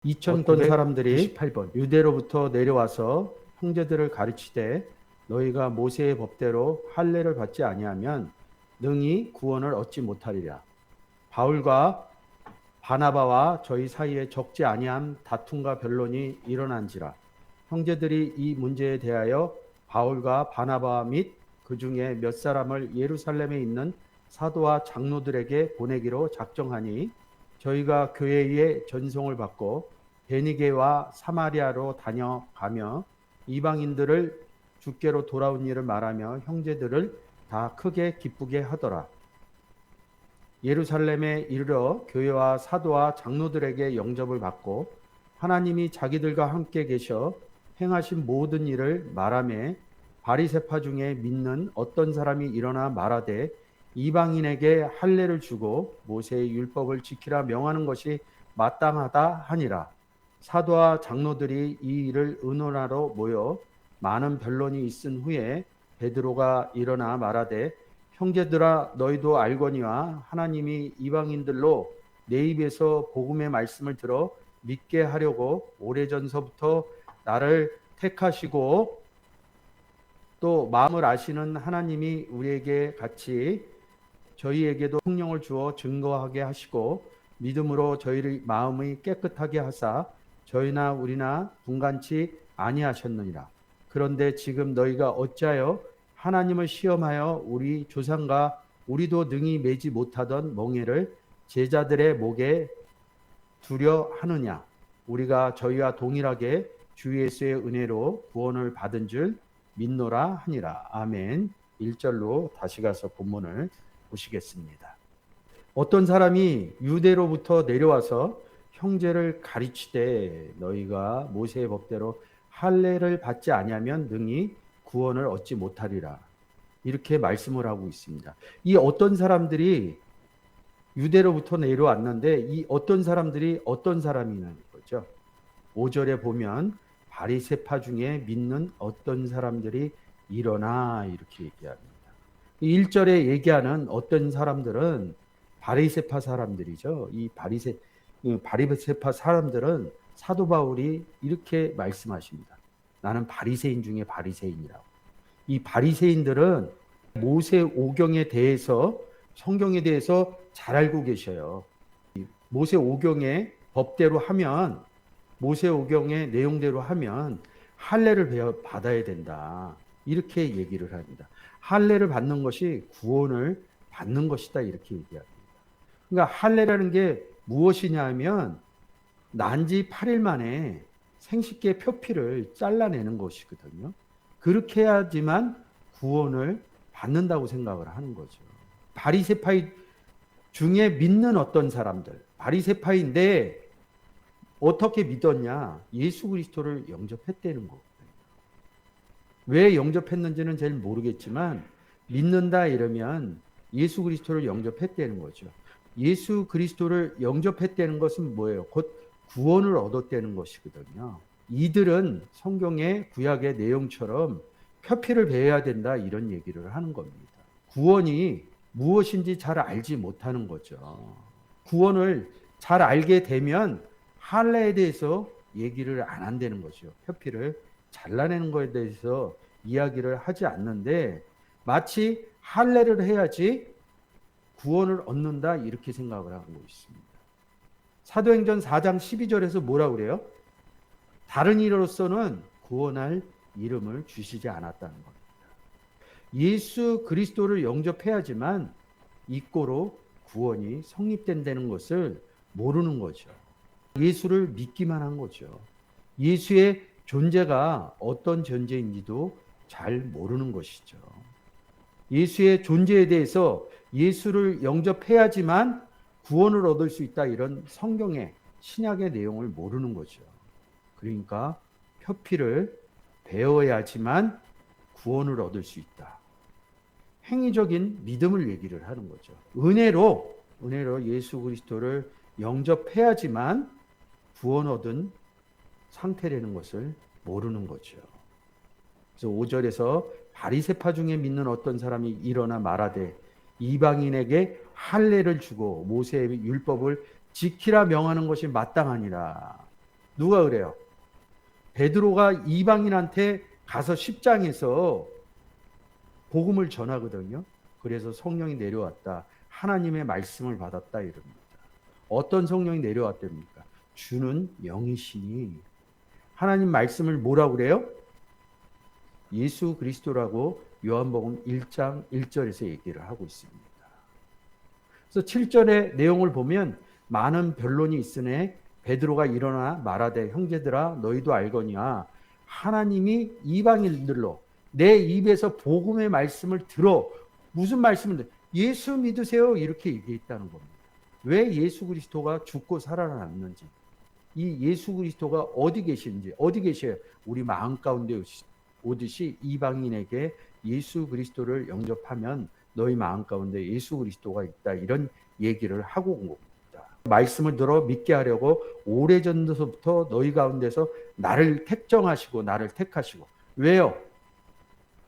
어떤 사람들이 98번. 유대로부터 내려와서 형제들을 가르치되 너희가 모세의 법대로 할례를 받지 아니하면 능히 구원을 얻지 못하리라. 바울과 바나바와 저희 사이에 적지 아니한 다툼과 변론이 일어난지라. 형제들이 이 문제에 대하여 바울과 바나바 및 그 중에 몇 사람을 예루살렘에 있는 사도와 장로들에게 보내기로 작정하니 저희가 교회에 전송을 받고 베니게와 사마리아로 다녀가며 이방인들을 주께로 돌아온 일을 말하며 형제들을 다 크게 기쁘게 하더라. 예루살렘에 이르러 교회와 사도와 장로들에게 영접을 받고 하나님이 자기들과 함께 계셔 행하신 모든 일을 말하며 바리새파 중에 믿는 어떤 사람이 일어나 말하되 이방인에게 할례를 주고 모세의 율법을 지키라 명하는 것이 마땅하다 하니라. 사도와 장로들이 이 일을 의논하러 모여 많은 변론이 있은 후에 베드로가 일어나 말하되 형제들아 너희도 알거니와 하나님이 이방인들로 내 입에서 복음의 말씀을 들어 믿게 하려고 오래전서부터 나를 택하시고 또 마음을 아시는 하나님이 우리에게 같이 저희에게도 성령을 주어 증거하게 하시고 믿음으로 저희의 마음이 깨끗하게 하사 저희나 우리나 분간치 아니하셨느니라. 그런데 지금 너희가 어찌하여 하나님을 시험하여 우리 조상과 우리도 능히 매지 못하던 멍에를 제자들의 목에 두려 하느냐. 우리가 저희와 동일하게 주 예수의 은혜로 구원을 받은 줄 믿노라 하니라. 아멘. 1절로 다시 가서 본문을 보시겠습니다. 어떤 사람이 유대로부터 내려와서 형제를 가르치되 너희가 모세의 법대로 할례를 받지 아니하면 능히 구원을 얻지 못하리라. 이렇게 말씀을 하고 있습니다. 이 어떤 사람들이 유대로부터 내려왔는데 이 어떤 사람들이 어떤 사람이냐는 거죠. 5절에 보면 바리새파 중에 믿는 어떤 사람들이 일어나 이렇게 얘기합니다. 1절에 얘기하는 어떤 사람들은 바리새파 사람들이죠. 이 바리새파 사람들은 사도 바울이 이렇게 말씀하십니다. 나는 바리새인 중에 바리새인이라고. 이 바리새인들은 모세 오경에 대해서 성경에 대해서 잘 알고 계셔요. 모세 오경의 법대로 하면 모세 오경의 내용대로 하면 할례를 받아야 된다. 이렇게 얘기를 합니다. 할례를 받는 것이 구원을 받는 것이다. 이렇게 얘기합니다. 그러니까 할례라는 게 무엇이냐 하면 난지 8일 만에 생식기의 표피를 잘라내는 것이거든요. 그렇게 해야지만 구원을 받는다고 생각을 하는 거죠. 바리새파 중에 믿는 어떤 사람들, 바리새파인데 어떻게 믿었냐? 예수 그리스도를 영접했다는 거예요. 왜 영접했는지는 잘 모르겠지만 믿는다 이러면 예수 그리스도를 영접했다는 거죠. 예수 그리스도를 영접했다는 것은 뭐예요? 곧 구원을 얻었다는 것이거든요. 이들은 성경의 구약의 내용처럼 표피를 베어야 된다 이런 얘기를 하는 겁니다. 구원이 무엇인지 잘 알지 못하는 거죠. 구원을 잘 알게 되면 할례에 대해서 얘기를 안 한다는 거죠. 표피를 잘라내는 것에 대해서 이야기를 하지 않는데 마치 할례를 해야지 구원을 얻는다 이렇게 생각을 하고 있습니다. 사도행전 4장 12절에서 뭐라고 그래요? 다른 이로서는 구원할 이름을 주시지 않았다는 겁니다. 예수 그리스도를 영접해야지만 이꼬로 구원이 성립된다는 것을 모르는 거죠. 예수를 믿기만 한 거죠. 예수의 존재가 어떤 존재인지도 잘 모르는 것이죠. 예수의 존재에 대해서 예수를 영접해야지만 구원을 얻을 수 있다 이런 성경의 신약의 내용을 모르는 거죠. 그러니까 표피를 배워야지만 구원을 얻을 수 있다. 행위적인 믿음을 얘기를 하는 거죠. 은혜로 예수 그리스도를 영접해야지만 구원 얻은 상태라는 것을 모르는 거죠. 그래서 5절에서 바리새파 중에 믿는 어떤 사람이 일어나 말하되 이방인에게 할례를 주고 모세의 율법을 지키라 명하는 것이 마땅하니라. 누가 그래요? 베드로가 이방인한테 가서 10장에서 복음을 전하거든요. 그래서 성령이 내려왔다. 하나님의 말씀을 받았다 이럽니다. 어떤 성령이 내려왔답니까? 주는 영이시니. 하나님 말씀을 뭐라고 그래요? 예수 그리스도라고 요한복음 1장 1절에서 얘기를 하고 있습니다. 그래서 7절의 내용을 보면 많은 변론이 있으네 베드로가 일어나 말하되 형제들아 너희도 알거니와 하나님이 이방인들로 내 입에서 복음의 말씀을 들어. 무슨 말씀을 들어? 예수 믿으세요 이렇게 얘기했다는 겁니다. 왜 예수 그리스도가 죽고 살아났는지, 이 예수 그리스도가 어디 계시는지, 어디 계셔요? 우리 마음 가운데 오듯이 이방인에게 예수 그리스도를 영접하면 너희 마음 가운데 예수 그리스도가 있다, 이런 얘기를 하고 온 겁니다. 말씀을 들어 믿게 하려고 오래전부터 너희 가운데서 나를 택정하시고 나를 택하시고. 왜요?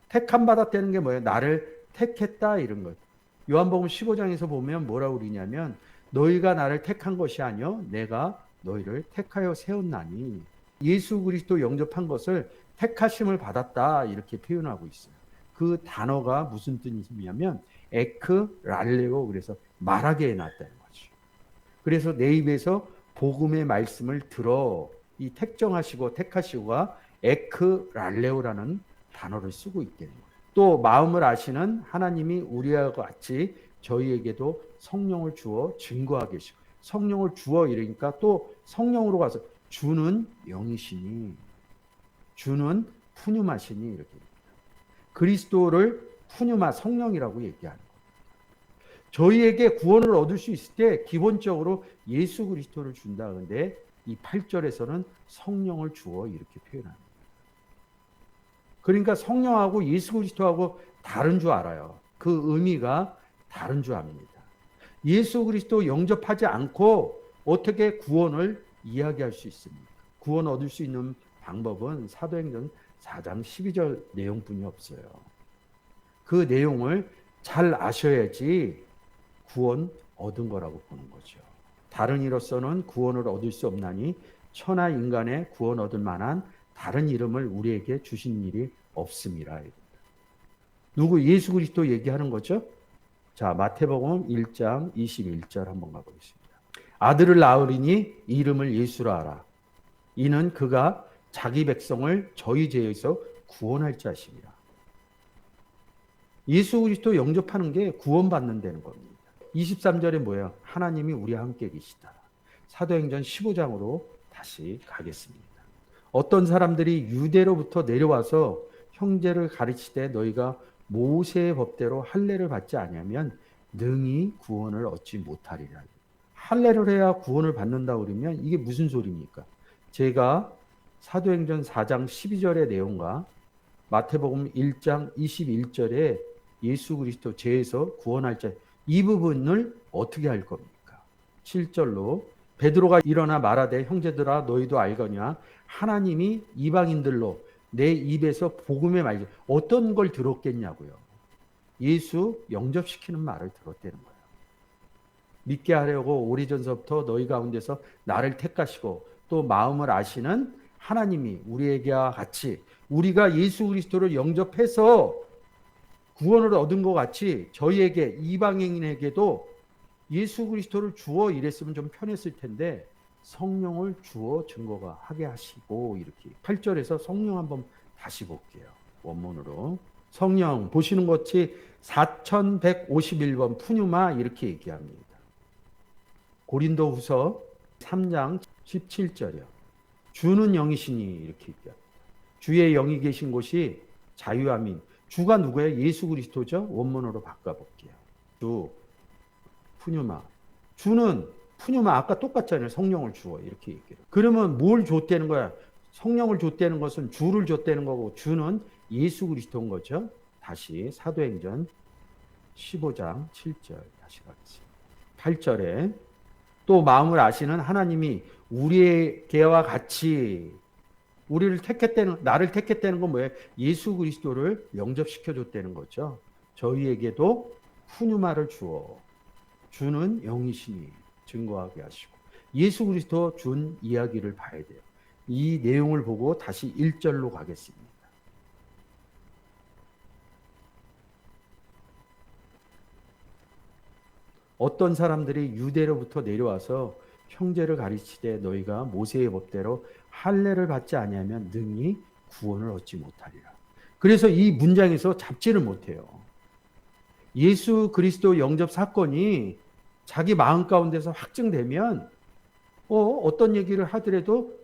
택함 받았다는 게 뭐예요? 나를 택했다 이런 거예요. 요한복음 15장에서 보면 뭐라고 그러냐면 너희가 나를 택한 것이 아니요 내가 너희를 택하여 세웠나니. 예수 그리스도 영접한 것을 택하심을 받았다 이렇게 표현하고 있어요. 그 단어가 무슨 뜻이냐면 에크 랄레오, 그래서 말하게 해놨다는 거죠. 그래서 내 입에서 복음의 말씀을 들어. 이 택정하시고 택하시고가 에크 랄레오라는 단어를 쓰고 있겠네요. 또 마음을 아시는 하나님이 우리와 같이 저희에게도 성령을 주어 증거하게 하시고. 성령을 주어 이러니까 또 성령으로 가서 주는 영이시니, 주는 푸뉴마시니 이렇게. 그리스도를 푸뉴마 성령이라고 얘기하는 거예요. 저희에게 구원을 얻을 수 있을 때 기본적으로 예수 그리스도를 준다. 그런데 이 8절에서는 성령을 주어 이렇게 표현합니다. 그러니까 성령하고 예수 그리스도하고 다른 줄 알아요. 그 의미가 다른 줄 압니다. 예수 그리스도 영접하지 않고 어떻게 구원을 이야기할 수 있습니까? 구원 얻을 수 있는 방법은 사도행전 4장 12절 내용뿐이 없어요. 그 내용을 잘 아셔야지 구원 얻은 거라고 보는 거죠. 다른 이로서는 구원을 얻을 수 없나니 천하 인간의 구원 얻을 만한 다른 이름을 우리에게 주신 일이 없습니다. 누구? 예수 그리스도 얘기하는 거죠. 자, 마태복음 1장 21절 한번 가보겠습니다. 아들을 낳으리니 이름을 예수라 하라. 이는 그가 자기 백성을 저희 죄에서 구원할 자심이라. 예수 그리스도 영접하는 게 구원받는 데는 겁니다. 23절에 뭐예요? 하나님이 우리와 함께 계시다. 사도행전 15장으로 다시 가겠습니다. 어떤 사람들이 유대로부터 내려와서 형제를 가르치되 너희가 모세의 법대로 할례를 받지 아니하면 능히 구원을 얻지 못하리라. 할례를 해야 구원을 받는다 그러면 이게 무슨 소리입니까? 제가 사도행전 4장 12절의 내용과 마태복음 1장 21절에 예수 그리스도 죄에서 구원할 자, 이 부분을 어떻게 할 겁니까? 7절로 베드로가 일어나 말하되 형제들아 너희도 알거니와 하나님이 이방인들로 내 입에서 복음의 말, 어떤 걸 들었겠냐고요. 예수 영접시키는 말을 들었다는 거예요. 믿게 하려고 오래전서부터 너희 가운데서 나를 택하시고 또 마음을 아시는 하나님이 우리에게와 같이 우리가 예수 그리스도를 영접해서 구원을 얻은 것 같이 저희에게 이방인에게도 예수 그리스도를 주어 이랬으면 좀 편했을 텐데 성령을 주어 증거가 하게 하시고. 이렇게 8절에서 성령 한번 다시 볼게요. 원문으로. 성령 보시는 것이 4151번 푸뉴마 이렇게 얘기합니다. 고린도후서 3장 17절이요. 주는 영이시니 이렇게 얘기합니다. 주의 영이 계신 곳이 자유함인. 주가 누구예요? 예수 그리스도죠. 원문으로 바꿔볼게요. 주, 푸뉴마. 주는 푸뉴마 아까 똑같잖아요. 성령을 주어 이렇게 얘기해요. 그러면 뭘 줬다는 거야? 성령을 줬다는 것은 주를 줬다는 거고 주는 예수 그리스도인 거죠. 다시 사도행전 15장 7절 다시 가겠습니다. 8절에 또 마음을 아시는 하나님이 우리에게와 같이 우리를 택했다는, 나를 택했다는 건 뭐예요? 예수 그리스도를 영접시켜 줬다는 거죠. 저희에게도 푸뉴마를 주어 주는 영이시니 증거하게 하시고. 예수 그리스도 준 이야기를 봐야 돼요. 이 내용을 보고 다시 1절로 가겠습니다. 어떤 사람들이 유대로부터 내려와서 형제를 가르치되 너희가 모세의 법대로 할례를 받지 아니하면 능히 구원을 얻지 못하리라. 그래서 이 문장에서 잡지를 못해요. 예수 그리스도 영접 사건이 자기 마음 가운데서 확증되면 어떤 얘기를 하더라도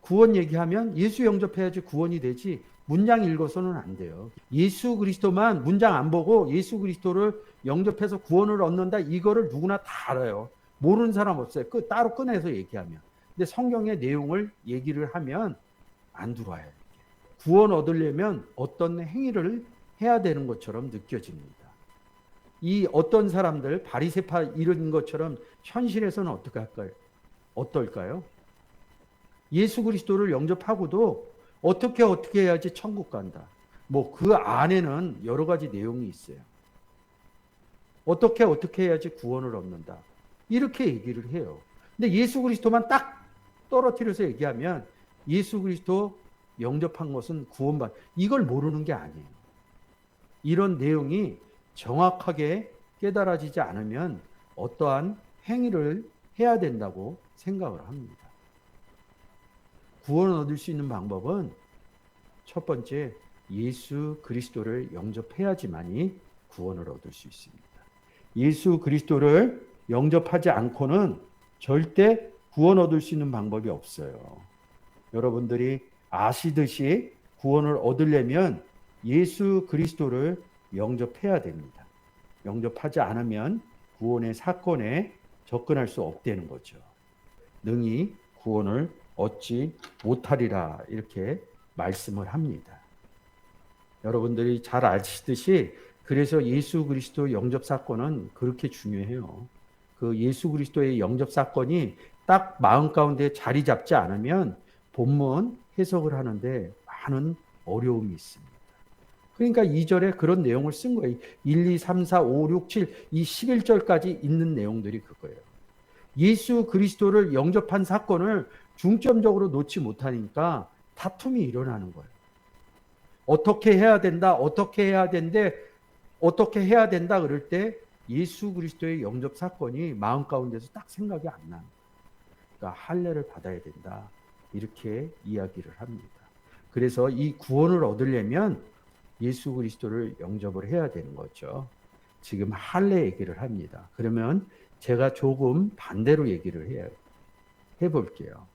구원 얘기하면 예수 영접해야지 구원이 되지 문장 읽어서는 안 돼요. 예수 그리스도만 문장 안 보고 예수 그리스도를 영접해서 구원을 얻는다, 이거를 누구나 다 알아요. 모르는 사람 없어요. 따로 꺼내서 얘기하면. 근데 성경의 내용을 얘기를 하면 안 들어와요. 구원 얻으려면 어떤 행위를 해야 되는 것처럼 느껴집니다. 이 어떤 사람들 바리새파 이런 것처럼 현실에서는 어떨까요? 예수 그리스도를 영접하고도 어떻게 해야지 천국 간다. 뭐 그 안에는 여러 가지 내용이 있어요. 어떻게 해야지 구원을 얻는다. 이렇게 얘기를 해요. 근데 예수 그리스도만 딱 떨어뜨려서 얘기하면 예수 그리스도 영접한 것은 구원받. 이걸 모르는 게 아니에요. 이런 내용이 정확하게 깨달아지지 않으면 어떠한 행위를 해야 된다고 생각을 합니다. 구원을 얻을 수 있는 방법은 첫 번째, 예수 그리스도를 영접해야지만이 구원을 얻을 수 있습니다. 예수 그리스도를 영접하지 않고는 절대 구원 얻을 수 있는 방법이 없어요. 여러분들이 아시듯이 구원을 얻으려면 예수 그리스도를 영접해야 됩니다. 영접하지 않으면 구원의 사건에 접근할 수 없다는 거죠. 능히 구원을 얻지 못하리라 이렇게 말씀을 합니다. 여러분들이 잘 아시듯이 그래서 예수 그리스도 영접 사건은 그렇게 중요해요. 그 예수 그리스도의 영접 사건이 딱 마음 가운데 자리 잡지 않으면 본문 해석을 하는데 많은 어려움이 있습니다. 그러니까 2절에 그런 내용을 쓴 거예요. 1, 2, 3, 4, 5, 6, 7, 이 11절까지 있는 내용들이 그거예요. 예수 그리스도를 영접한 사건을 중점적으로 놓지 못하니까 다툼이 일어나는 거예요. 어떻게 해야 된다, 어떻게 해야 된다 그럴 때 예수 그리스도의 영접 사건이 마음 가운데서 딱 생각이 안 나는 거예요. 그러니까 할례를 받아야 된다. 이렇게 이야기를 합니다. 그래서 이 구원을 얻으려면 예수 그리스도를 영접을 해야 되는 거죠. 지금 할례 얘기를 합니다. 그러면 제가 조금 반대로 얘기를 해볼게요.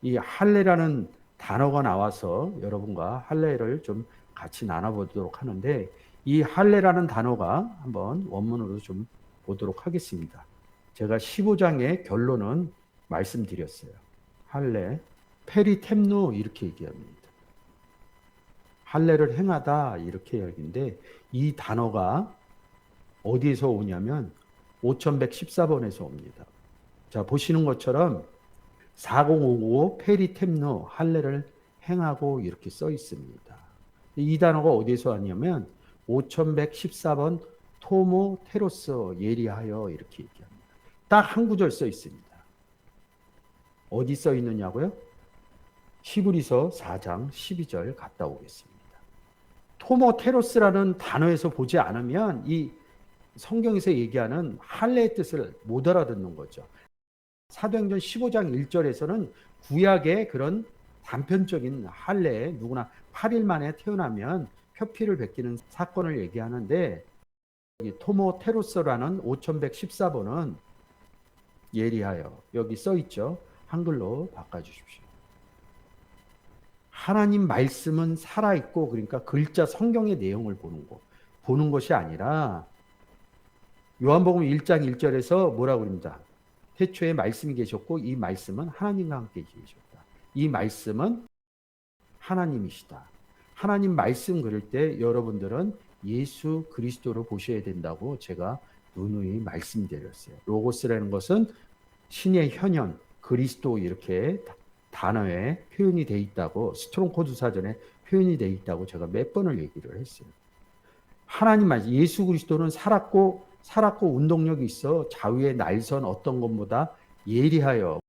이 할례라는 단어가 나와서 여러분과 할례를 좀 같이 나눠보도록 하는데 이 할례라는 단어가 한번 원문으로 좀 보도록 하겠습니다. 제가 15장의 결론은 말씀드렸어요. 할례, 페리템노 이렇게 얘기합니다. 할례를 행하다 이렇게 이야기인데 이 단어가 어디에서 오냐면 5114번에서 옵니다. 자, 보시는 것처럼 4055 페리템노 할례를 행하고 이렇게 써 있습니다. 이 단어가 어디에서 왔냐면 5114번 토모 테로스 예리하여 이렇게 얘기합니다. 딱 한 구절 써 있습니다. 어디 써 있느냐고요? 히브리서 4장 12절 갔다 오겠습니다. 토모 테로스라는 단어에서 보지 않으면 이 성경에서 얘기하는 할례의 뜻을 못 알아듣는 거죠. 사도행전 15장 1절에서는 구약의 그런 단편적인 할례, 누구나 8일 만에 태어나면 표피를 베끼는 사건을 얘기하는데 토모 테로스라는 5114번은 예리하여 여기 써 있죠. 한글로 바꿔주십시오. 하나님 말씀은 살아있고 그러니까 글자 성경의 내용을 보는 것이 아니라 요한복음 1장 1절에서 뭐라고 그럽니다. 태초에 말씀이 계셨고 이 말씀은 하나님과 함께 계셨다. 이 말씀은 하나님이시다. 하나님 말씀 그럴 때 여러분들은 예수 그리스도를 보셔야 된다고 제가 누누이 말씀드렸어요. 로고스라는 것은 신의 현현, 그리스도 이렇게 단어에 표현이 돼 있다고 스트롱코드 사전에 표현이 돼 있다고 제가 몇 번을 얘기를 했어요. 하나님 말씀, 예수 그리스도는 살았고 운동력이 있어 좌우의 날선 어떤 것보다 예리하여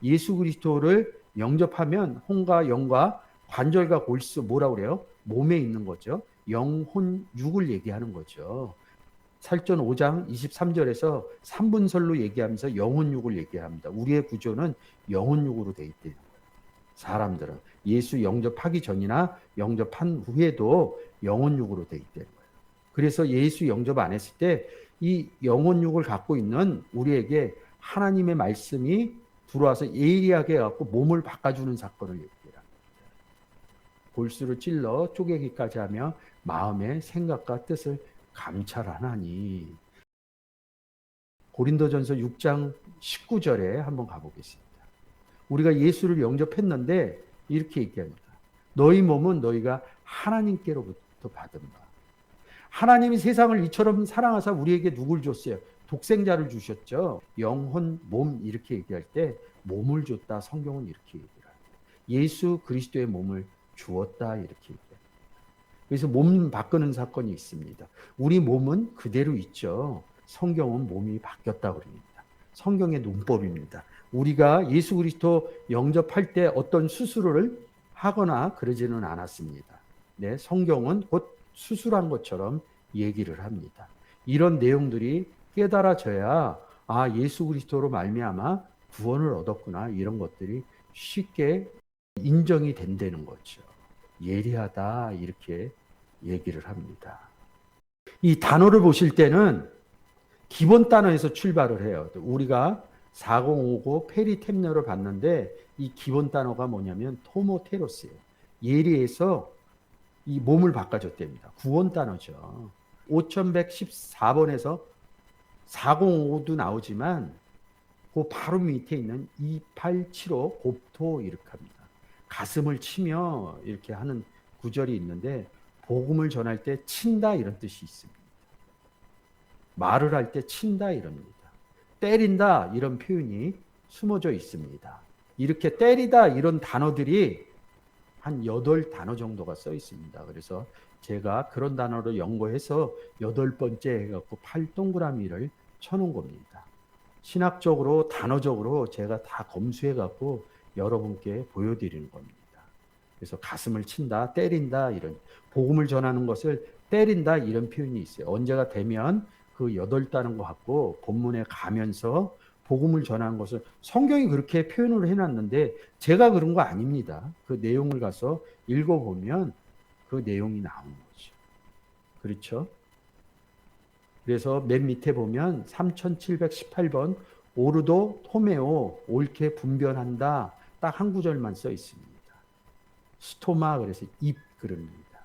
예수 그리스도를 영접하면 혼과 영과 관절과 골수 뭐라고 그래요? 몸에 있는 거죠. 영혼 육을 얘기하는 거죠. 살전 5장 23절에서 3분설로 얘기하면서 영혼육을 얘기합니다. 우리의 구조는 영혼육으로 돼 있대요. 사람들은 예수 영접하기 전이나 영접한 후에도 영혼육으로 돼 있다는 거예요. 그래서 예수 영접 안 했을 때 이 영혼육을 갖고 있는 우리에게 하나님의 말씀이 들어와서 예리하게 갖고 몸을 바꿔주는 사건을 얘기합니다. 골수를 찔러 쪼개기까지 하며 마음의 생각과 뜻을 감찰하나니. 고린도전서 6장 19절에 한번 가보겠습니다. 우리가 예수를 영접했는데 이렇게 얘기합니다. 너희 몸은 너희가 하나님께로부터 받은 바. 하나님이 세상을 이처럼 사랑하사 우리에게 누굴 줬어요? 독생자를 주셨죠. 영혼, 몸 이렇게 얘기할 때 몸을 줬다. 성경은 이렇게 얘기를 합니다. 예수 그리스도의 몸을 주었다 이렇게 얘기합니다. 그래서 몸 바꾸는 사건이 있습니다. 우리 몸은 그대로 있죠. 성경은 몸이 바뀌었다고 그럽니다. 성경의 논법입니다. 우리가 예수 그리스도 영접할 때 어떤 수술을 하거나 그러지는 않았습니다. 네, 성경은 곧 수술한 것처럼 얘기를 합니다. 이런 내용들이 깨달아져야 예수 그리스도로 말미암아 구원을 얻었구나 이런 것들이 쉽게 인정이 된다는 거죠. 예리하다 이렇게 얘기를 합니다. 이 단어를 보실 때는 기본 단어에서 출발을 해요. 우리가 4059 페리템너를 봤는데 이 기본 단어가 뭐냐면 토모테로스예요. 예리해서 이 몸을 바꿔줬답니다. 구원 단어죠. 5114번에서 4055도 나오지만 그 바로 밑에 있는 2875 곱토 이렇게 합니다. 가슴을 치며 이렇게 하는 구절이 있는데 복음을 전할 때 친다 이런 뜻이 있습니다. 말을 할 때 친다 이럽니다. 때린다 이런 표현이 숨어져 있습니다. 이렇게 때리다 이런 단어들이 한 8단어 정도가 써 있습니다. 그래서 제가 그런 단어를 연구해서 8번째 해갖고 8동그라미를 쳐놓은 겁니다. 신학적으로 단어적으로 제가 다 검수해갖고 여러분께 보여드리는 겁니다. 그래서 가슴을 친다, 때린다 이런 복음을 전하는 것을 때린다 이런 표현이 있어요. 언제가 되면 그 8단어 갖고 본문에 가면서 복음을 전하는 것을 성경이 그렇게 표현을 해놨는데 제가 그런 거 아닙니다. 그 내용을 가서 읽어보면 그 내용이 나오는 거죠. 그렇죠? 그래서 맨 밑에 보면 3718번 오르도 토메오 옳게 분별한다. 딱 한 구절만 써 있습니다. 스토마 그래서 입 그럽니다.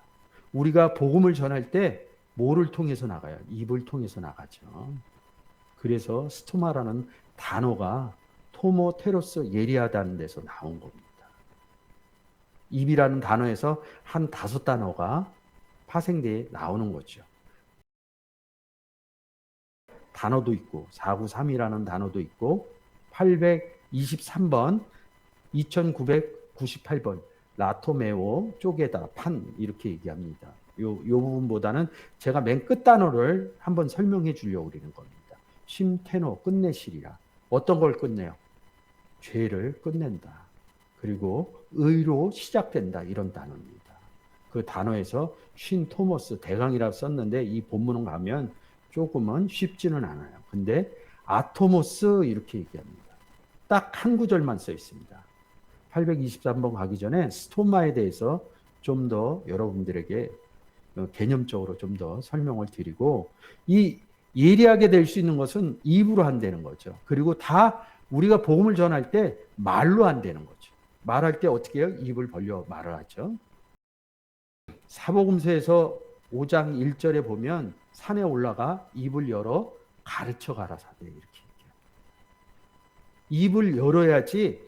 우리가 복음을 전할 때 뭐를 통해서 나가요? 입을 통해서 나가죠. 그래서 스토마라는 단어가 토모테로스 예리하다는 데서 나온 겁니다. 입이라는 단어에서 한 5단어가 파생돼 나오는 거죠. 단어도 있고 493이라는 단어도 있고 823번 2998번 라토메오 쪼개다 판 이렇게 얘기합니다. 요 부분보다는 제가 맨 끝 단어를 한번 설명해 주려고 그러는 겁니다. 심테노 끝내시리라. 어떤 걸 끝내요? 죄를 끝낸다. 그리고 의로 시작된다. 이런 단어입니다. 그 단어에서 쉰토모스 대강이라고 썼는데 이 본문을 가면 조금은 쉽지는 않아요. 근데 아토모스 이렇게 얘기합니다. 딱 한 구절만 써 있습니다. 823번 가기 전에 스토마에 대해서 좀 더 여러분들에게 개념적으로 좀 더 설명을 드리고 이 예리하게 될 수 있는 것은 입으로 한다는 거죠. 그리고 다 우리가 복음을 전할 때 말로 한다는 거죠. 말할 때 어떻게 해요? 입을 벌려 말을 하죠. 사복음서에서 5장 1절에 보면 산에 올라가 입을 열어 가르쳐 가라사대 이렇게 얘기해요. 입을 열어야지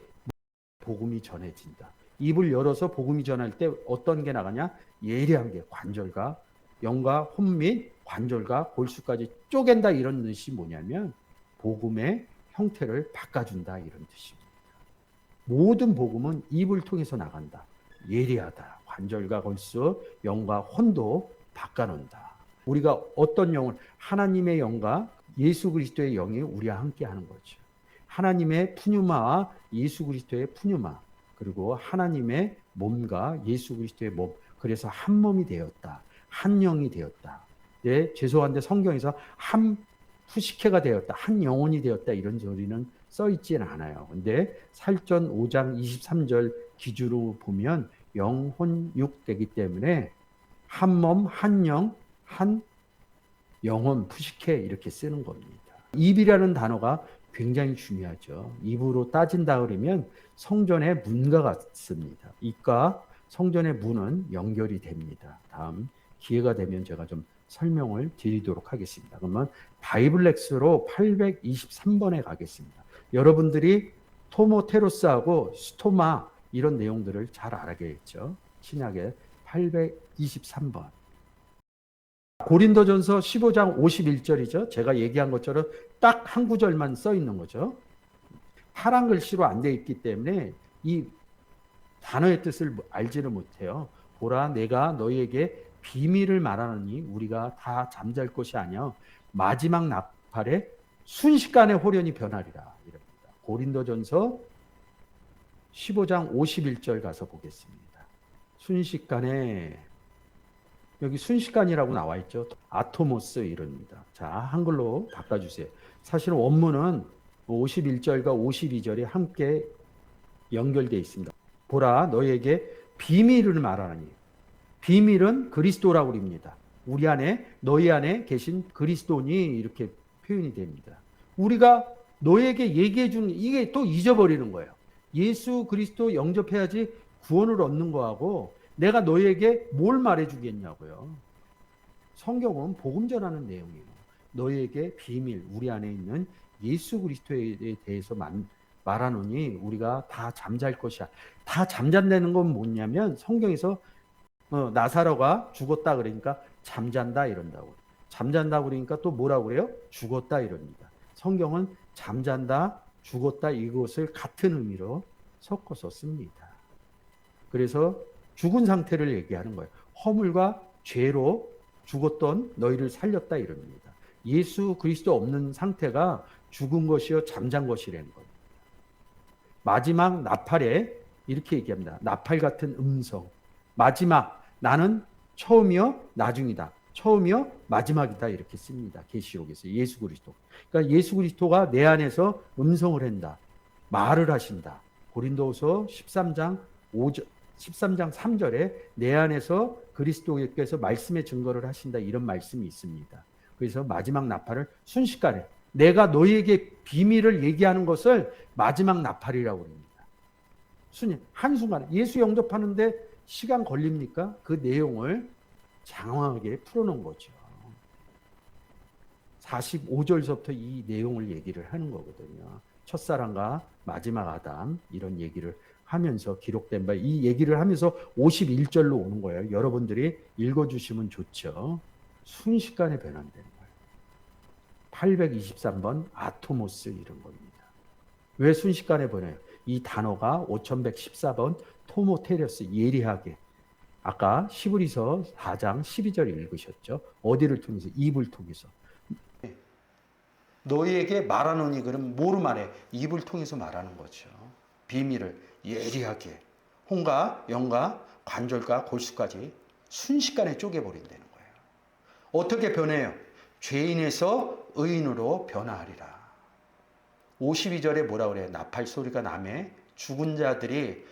복음이 전해진다. 입을 열어서 복음이 전할 때 어떤 게 나가냐? 예리한 게 관절과 영과 혼 및 관절과 골수까지 쪼갠다 이런 뜻이 뭐냐면 복음의 형태를 바꿔준다 이런 뜻입니다. 모든 복음은 입을 통해서 나간다. 예리하다. 관절과 골수, 영과 혼도 바꿔놓는다. 우리가 어떤 영을 하나님의 영과 예수 그리스도의 영이 우리와 함께 하는 거죠. 하나님의 푸뉴마와 예수 그리스도의 푸뉴마. 그리고 하나님의 몸과 예수 그리스도의 몸, 그래서 한 몸이 되었다. 한 영이 되었다. 네, 죄송한데 성경에서 한 후식회가 되었다. 한 영혼이 되었다. 이런 소리는 써 있지는 않아요. 근데 살전 5장 23절 기준으로 보면 영혼 육 되기 때문에 한 몸, 한 영, 한 영혼, 푸시케 이렇게 쓰는 겁니다. 입이라는 단어가 굉장히 중요하죠. 입으로 따진다 그러면 성전의 문과 같습니다. 입과 성전의 문은 연결이 됩니다. 다음 기회가 되면 제가 좀 설명을 드리도록 하겠습니다. 그러면 바이블렉스로 823번에 가겠습니다. 여러분들이 토모테로스하고 스토마 이런 내용들을 잘 알아야겠죠. 신약의 823번. 고린도전서 15장 51절이죠. 제가 얘기한 것처럼 딱 한 구절만 써 있는 거죠. 파란 글씨로 안 돼 있기 때문에 이 단어의 뜻을 알지를 못해요. 보라, 내가 너희에게 비밀을 말하느니 우리가 다 잠잘 것이 아니여 마지막 나팔에 순식간에 홀연히 변하리라. 이럽니다. 고린도전서 15장 51절 가서 보겠습니다. 순식간에, 여기 순식간이라고 나와 있죠. 아토모스 이럽니다. 자, 한글로 바꿔주세요. 사실 원문은 51절과 52절이 함께 연결되어 있습니다. 보라, 너희에게 비밀을 말하니. 비밀은 그리스도라고 그럽니다. 우리 안에, 너희 안에 계신 그리스도니 이렇게 표현이 됩니다. 우리가 너에게 얘기해 주는, 이게 또 잊어버리는 거예요. 예수 그리스도 영접해야지 구원을 얻는 거하고 내가 너희에게 뭘 말해주겠냐고요. 성경은 복음 전하는 내용이에요. 너희에게 비밀, 우리 안에 있는 예수 그리스도에 대해서 말하노니 우리가 다 잠잘 것이야. 다 잠잔다는 건 뭐냐면 성경에서 나사로가 죽었다 그러니까 잠잔다 이런다고. 잠잔다 그러니까 또 뭐라고 그래요? 죽었다 이럽니다. 성경은 잠잔다, 죽었다 이것을 같은 의미로 섞어서 씁니다. 그래서 죽은 상태를 얘기하는 거예요. 허물과 죄로 죽었던 너희를 살렸다 이럽니다. 예수 그리스도 없는 상태가 죽은 것이요 잠잔 것이라는 겁니다. 마지막 나팔에 이렇게 얘기합니다. 나팔 같은 음성. 마지막, 나는 처음이요 나중이다. 처음이요 마지막이다 이렇게 씁니다. 계시록에서 예수 그리스도. 그러니까 예수 그리스도가 내 안에서 음성을 한다. 말을 하신다. 고린도후서 13장 3절에 내 안에서 그리스도께서 말씀의 증거를 하신다 이런 말씀이 있습니다. 그래서 마지막 나팔을 순식간에 내가 너희에게 비밀을 얘기하는 것을 마지막 나팔이라고 합니다. 한순간에 예수 영접하는데 시간 걸립니까? 그 내용을 장황하게 풀어놓은 거죠. 45절서부터 이 내용을 얘기를 하는 거거든요. 첫사랑과 마지막 아담 이런 얘기를 하면서 기록된 바, 이 얘기를 하면서 51절로 오는 거예요. 여러분들이 읽어주시면 좋죠. 순식간에 변환되는 거예요. 823번 아토모스 이런 겁니다. 왜 순식간에 변해요? 이 단어가 5114번 토모테레스 예리하게. 아까 시브리서 4장 12절 읽으셨죠? 어디를 통해서? 입을 통해서. 너희에게 말하노니 그럼 뭐로 말해? 입을 통해서 말하는 거죠. 비밀을 예리하게 혼과 영과 관절과 골수까지 순식간에 쪼개버린다는 거예요. 어떻게 변해요? 죄인에서 의인으로 변화하리라. 52절에 뭐라 그래요? 나팔 소리가 나매 죽은 자들이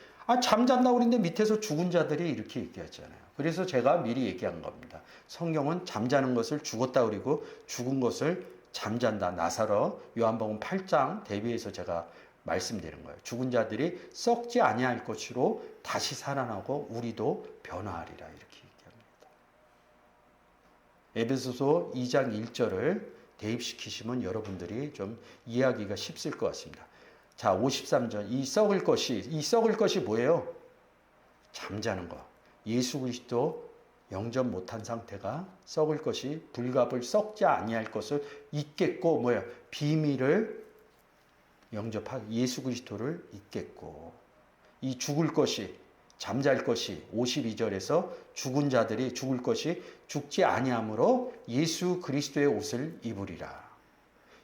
잠잔다고 그랬는데 밑에서 죽은 자들이 이렇게 얘기하잖아요. 그래서 제가 미리 얘기한 겁니다. 성경은 잠자는 것을 죽었다 그리고 죽은 것을 잠잔다. 나사로 요한복음 8장 대비해서 제가 말씀드리는 거예요. 죽은 자들이 썩지 아니할 것으로 다시 살아나고 우리도 변화하리라 이렇게 얘기합니다. 에베소서 2장 1절을 대입시키시면 여러분들이 좀 이해하기가 쉽을 것 같습니다. 자, 53절. 이 썩을 것이 뭐예요? 잠자는 거. 예수 그리스도 영접 못한 상태가 썩을 것이 불갑을 썩지 아니할 것을 잊겠고 뭐예요? 비밀을 영접하고 예수 그리스도를 잊겠고 이 죽을 것이 잠잘 것이 52절에서 죽은 자들이 죽을 것이 죽지 아니함으로 예수 그리스도의 옷을 입으리라.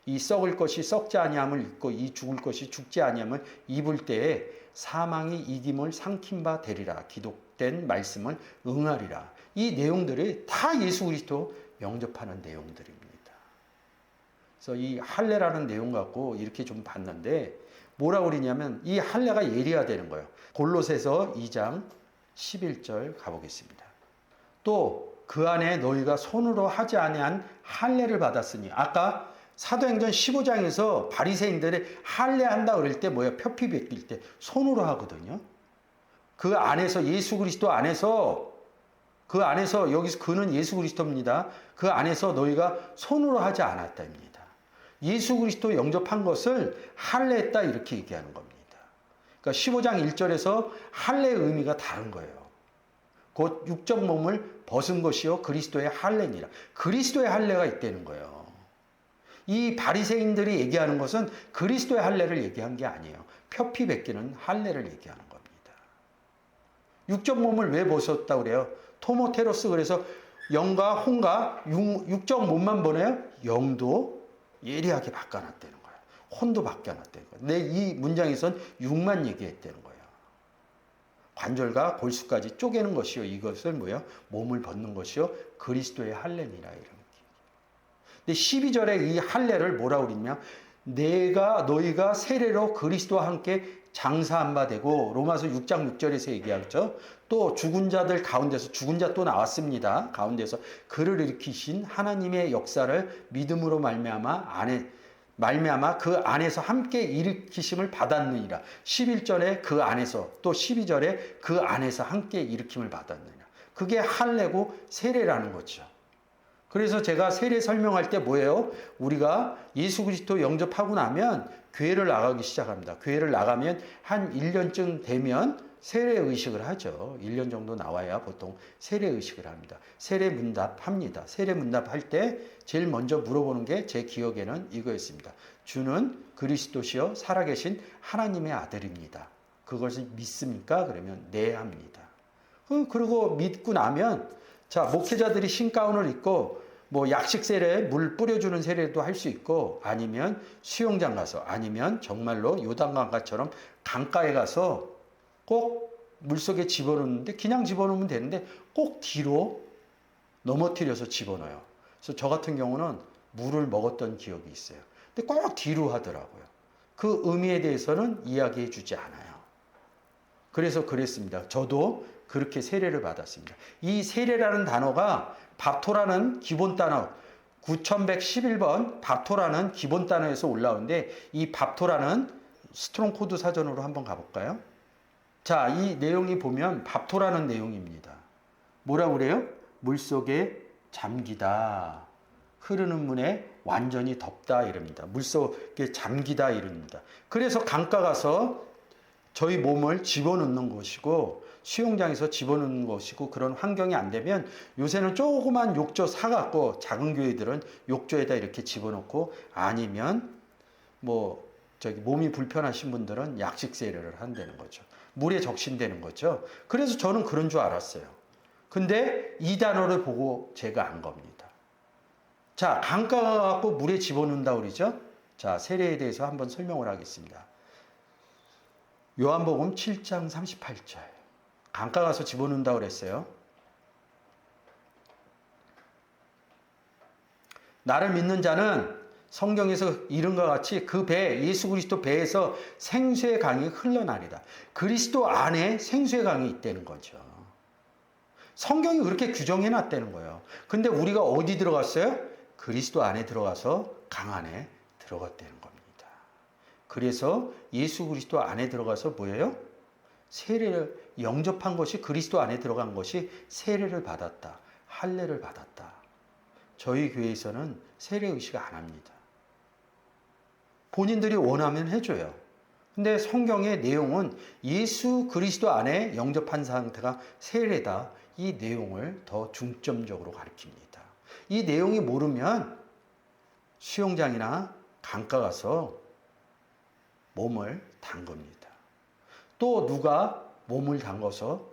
이 썩을 것이 썩지 아니함을 입고 이 죽을 것이 죽지 아니함을 입을 때에 사망이 이김을 삼킨 바 되리라. 기록된 말씀을 응하리라. 이 내용들이 다 예수 그리스도 영접하는 내용들입니다. 그래서 이 할례라는 내용 갖고 이렇게 좀 봤는데 뭐라고 그러냐면 이 할례가 예리가 되는 거예요. 골로새서 2장 11절 가보겠습니다. 또 그 안에 너희가 손으로 하지 아니한 할례를 받았으니, 아까 사도행전 15장에서 바리새인들이 할례한다 그럴 때 뭐야? 표피 벗길 때 손으로 하거든요. 그 안에서 예수 그리스도 안에서 여기서 그는 예수 그리스도입니다. 그 안에서 너희가 손으로 하지 않았다입니다. 예수 그리스도 영접한 것을 할례했다 이렇게 얘기하는 겁니다. 그러니까 15장 1절에서 할례의 의미가 다른 거예요. 곧 육적 몸을 벗은 것이요 그리스도의 할례니라. 그리스도의 할례가 있다는 거예요. 이 바리새인들이 얘기하는 것은 그리스도의 할례를 얘기한 게 아니에요. 표피 벗기는 할례를 얘기하는 겁니다. 육적 몸을 왜 벗었다고 그래요? 토모테로스, 그래서 영과 혼과 육적 몸만 보내요? 영도 예리하게 바꿔놨다는 거예요. 혼도 바뀌어놨다는 거예요. 근데 이 문장에선 육만 얘기했다는 거예요. 관절과 골수까지 쪼개는 것이요. 이것을 뭐예요? 몸을 벗는 것이요. 그리스도의 할례니라. 이런 게. 근데 12절에 이 할례를 뭐라고 그러냐면 너희가 세례로 그리스도와 함께 장사한 바 되고, 로마서 6장 6절에서 얘기하죠. 또 죽은 자들 가운데서, 죽은 자 또 나왔습니다. 가운데서 그를 일으키신 하나님의 역사를 믿음으로 말미암아 그 안에서 함께 일으키심을 받았느니라. 11절에 그 안에서, 또 12절에 그 안에서 함께 일으킴을 받았느니라. 그게 할례고 세례라는 거죠. 그래서 제가 세례 설명할 때 뭐예요? 우리가 예수 그리스도 영접하고 나면 교회를 나가기 시작합니다. 교회를 나가면 한 1년쯤 되면 세례 의식을 하죠. 1년 정도 나와야 보통 세례 의식을 합니다. 세례 문답합니다. 세례 문답할 때 제일 먼저 물어보는 게 제 기억에는 이거였습니다. 주는 그리스도시요 살아계신 하나님의 아들입니다. 그것을 믿습니까? 그러면 네 합니다. 그리고 믿고 나면 자, 목회자들이 흰가운을 입고 뭐 약식 세례, 물 뿌려주는 세례도 할 수 있고, 아니면 수영장 가서, 아니면 정말로 요단강가처럼 강가에 가서 꼭 물속에 집어넣는데, 그냥 집어넣으면 되는데 꼭 뒤로 넘어뜨려서 집어넣어요. 그래서 저 같은 경우는 물을 먹었던 기억이 있어요. 근데 꼭 뒤로 하더라고요. 그 의미에 대해서는 이야기해 주지 않아요. 그래서 그랬습니다. 저도 그렇게 세례를 받았습니다. 이 세례라는 단어가 밥토라는 기본 단어 9111번 밥토라는 기본 단어에서 올라오는데, 이 밥토라는 스트롱 코드 사전으로 한번 가볼까요? 자, 이 내용이 보면 밥토라는 내용입니다. 뭐라고 그래요? 물속에 잠기다. 흐르는 물에 완전히 덮다 이럽니다. 물속에 잠기다 이럽니다. 그래서 강가 가서 저희 몸을 집어넣는 것이고, 수영장에서 집어넣는 것이고, 그런 환경이 안 되면 요새는 조그만 욕조 사갖고, 작은 교회들은 욕조에다 이렇게 집어넣고, 아니면 몸이 불편하신 분들은 약식 세례를 한다는 거죠. 물에 적신되는 거죠. 그래서 저는 그런 줄 알았어요. 근데 이 단어를 보고 제가 안 겁니다. 자, 강가 가갖고 물에 집어넣는다고 그러죠. 자, 세례에 대해서 한번 설명을 하겠습니다. 요한복음 7장 38절. 강가 가서 집어넣는다고 그랬어요. 나를 믿는 자는 성경에서 이른과 같이 그 배, 예수 그리스도 배에서 생수의 강이 흘러나리다. 그리스도 안에 생수의 강이 있다는 거죠. 성경이 그렇게 규정해 놨다는 거예요. 근데 우리가 어디 들어갔어요? 그리스도 안에 들어가서 강 안에 들어갔다는 겁니다. 그래서 예수 그리스도 안에 들어가서 뭐예요? 세례를 영접한 것이, 그리스도 안에 들어간 것이 세례를 받았다. 할례를 받았다. 저희 교회에서는 세례 의식 안 합니다. 본인들이 원하면 해줘요. 근데 성경의 내용은 예수 그리스도 안에 영접한 상태가 세례다. 이 내용을 더 중점적으로 가르칩니다. 이 내용이 모르면 수영장이나 강가 가서 몸을 담급니다. 또 누가 몸을 담궈서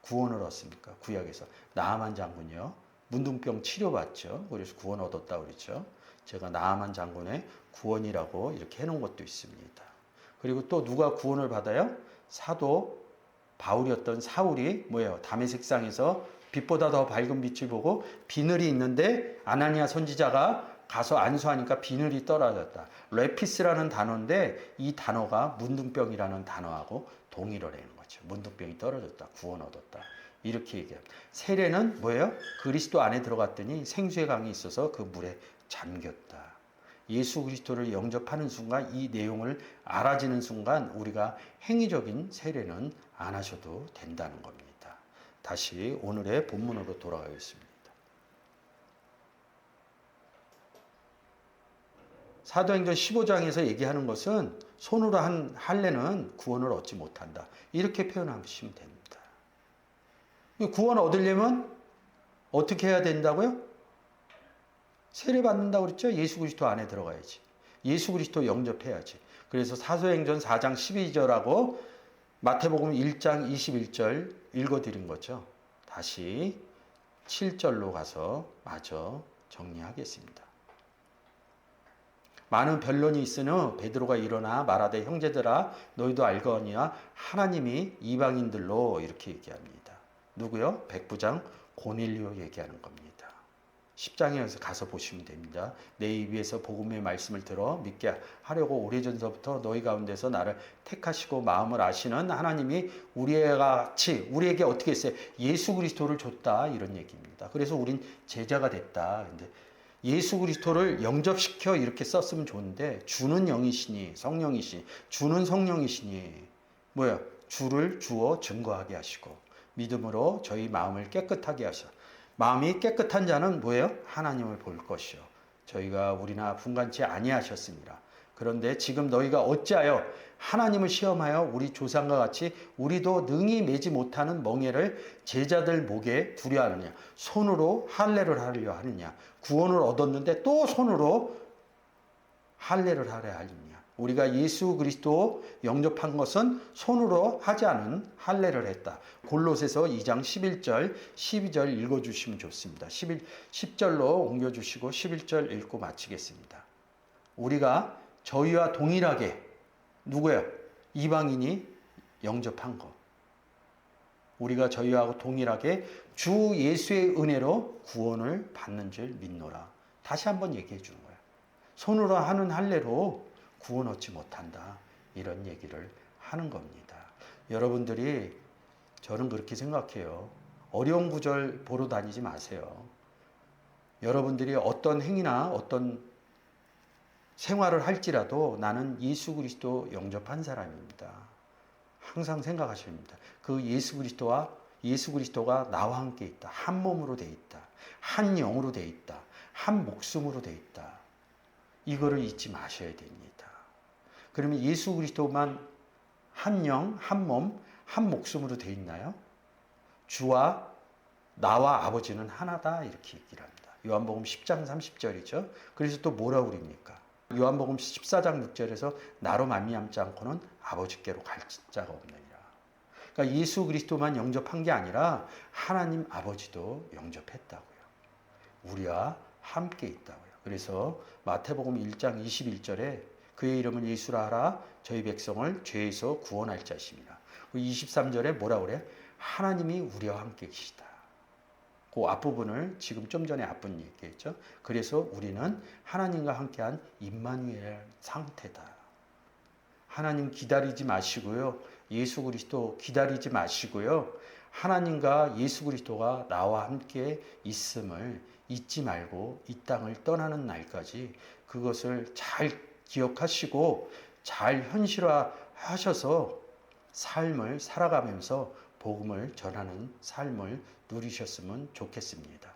구원을 얻습니까? 구약에서 나아만 장군이요. 문둥병 치료받죠. 그래서 구원 얻었다고 그랬죠. 제가 나아만 장군의 구원이라고 이렇게 해놓은 것도 있습니다. 그리고 또 누가 구원을 받아요? 사도 바울이었던 사울이 뭐예요? 담의 색상에서 빛보다 더 밝은 빛을 보고 비늘이 있는데 아나니아 선지자가 가서 안수하니까 비늘이 떨어졌다. 레피스라는 단어인데 이 단어가 문둥병이라는 단어하고 동의를 하는 거죠. 문둥병이 떨어졌다. 구원 얻었다. 이렇게 얘기합니다. 세례는 뭐예요? 그리스도 안에 들어갔더니 생수의 강이 있어서 그 물에 잠겼다. 예수 그리스도를 영접하는 순간 이 내용을 알아지는 순간 우리가 행위적인 세례는 안 하셔도 된다는 겁니다. 다시 오늘의 본문으로 돌아가겠습니다. 사도행전 15장에서 얘기하는 것은 손으로 한 할례는 구원을 얻지 못한다. 이렇게 표현하시면 됩니다. 구원 얻으려면 어떻게 해야 된다고요? 세례 받는다고 그랬죠? 예수 그리스도 안에 들어가야지. 예수 그리스도 영접해야지. 그래서 사도행전 4장 12절하고 마태복음 1장 21절 읽어드린 거죠. 다시 7절로 가서 마저 정리하겠습니다. 많은 변론이 있으니 베드로가 일어나 말하되 형제들아 너희도 알거니와 하나님이 이방인들로 이렇게 얘기합니다. 누구요? 백부장 고넬료 얘기하는 겁니다. 10장에 가서 보시면 됩니다. 내 입에서 복음의 말씀을 들어 믿게 하려고 오래전서부터 너희 가운데서 나를 택하시고 마음을 아시는 하나님이 우리에게 어떻게 했어요? 예수 그리스도를 줬다 이런 얘기입니다. 그래서 우린 제자가 됐다. 근데 예수 그리스도를 영접시켜 이렇게 썼으면 좋은데 주는 영이시니 성령이시니 주는 성령이시니 뭐야? 주를 주어 증거하게 하시고 믿음으로 저희 마음을 깨끗하게 하셔. 마음이 깨끗한 자는 뭐예요? 하나님을 볼 것이요. 저희가 우리나 분간치 아니하셨습니다. 그런데 지금 너희가 어찌하여 하나님을 시험하여 우리 조상과 같이 우리도 능히 매지 못하는 멍에를 제자들 목에 두려 하느냐. 손으로 할례를 하려 하느냐. 구원을 얻었는데 또 손으로 할례를 하려 하느냐. 우리가 예수 그리스도 영접한 것은 손으로 하지 않은 할례를 했다. 골로새서 2장 11절, 12절 읽어주시면 좋습니다. 10절로 옮겨주시고 11절 읽고 마치겠습니다. 우리가 저희와 동일하게 누구예요? 이방인이 영접한 것. 우리가 저희하고 동일하게 주 예수의 은혜로 구원을 받는 줄 믿노라. 다시 한번 얘기해 주는 거예요. 손으로 하는 할례로 구원 얻지 못한다. 이런 얘기를 하는 겁니다. 여러분들이 저는 그렇게 생각해요. 어려운 구절 보러 다니지 마세요. 여러분들이 어떤 행위나 어떤 생활을 할지라도 나는 예수 그리스도 영접한 사람입니다. 항상 생각하셔야 합니다. 그 예수 그리스도가 나와 함께 있다. 한 몸으로 돼 있다. 한 영으로 돼 있다. 한 목숨으로 돼 있다. 이거를 잊지 마셔야 됩니다. 그러면 예수 그리스도만 한 영, 한 몸, 한 목숨으로 돼 있나요? 주와 나와 아버지는 하나다 이렇게 얘기를 합니다. 요한복음 10장 30절이죠. 그래서 또 뭐라고 그럽니까? 요한복음 14장 6절에서 나로 말미암지 않고는 아버지께로 갈 자가 없느니라. 그러니까 예수 그리스도만 영접한 게 아니라 하나님 아버지도 영접했다고요. 우리와 함께 있다고요. 그래서 마태복음 1장 21절에 그의 이름은 예수라 하라 저희 백성을 죄에서 구원할 자십니다. 23절에 뭐라 그래? 하나님이 우리와 함께 계시다. 그 앞부분을 지금 좀 전에 앞부분 얘기했죠. 그래서 우리는 하나님과 함께한 임마누엘 상태다. 하나님 기다리지 마시고요. 예수 그리스도 기다리지 마시고요. 하나님과 예수 그리스도가 나와 함께 있음을 잊지 말고 이 땅을 떠나는 날까지 그것을 잘 기억하시고 잘 현실화하셔서 삶을 살아가면서 복음을 전하는 삶을 누리셨으면 좋겠습니다.